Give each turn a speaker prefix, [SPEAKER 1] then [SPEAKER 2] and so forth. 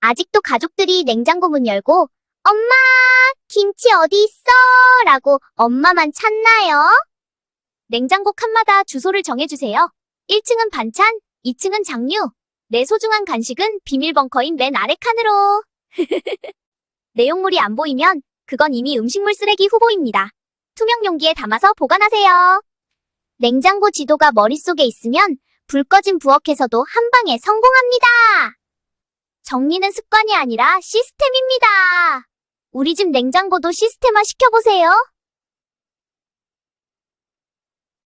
[SPEAKER 1] 아직도 가족들이 냉장고 문 열고 엄마, 김치 어디 있어? 라고 엄마만 찾나요? 냉장고 칸마다 주소를 정해주세요. 1층은 반찬, 2층은 장류. 내 소중한 간식은 비밀 벙커인 맨 아래 칸으로. 내용물이 안 보이면 그건 이미 음식물 쓰레기 후보입니다. 투명 용기에 담아서 보관하세요. 냉장고 지도가 머릿속에 있으면 불 꺼진 부엌에서도 한 방에 성공합니다. 정리는 습관이 아니라 시스템입니다. 우리 집 냉장고도 시스템화 시켜보세요.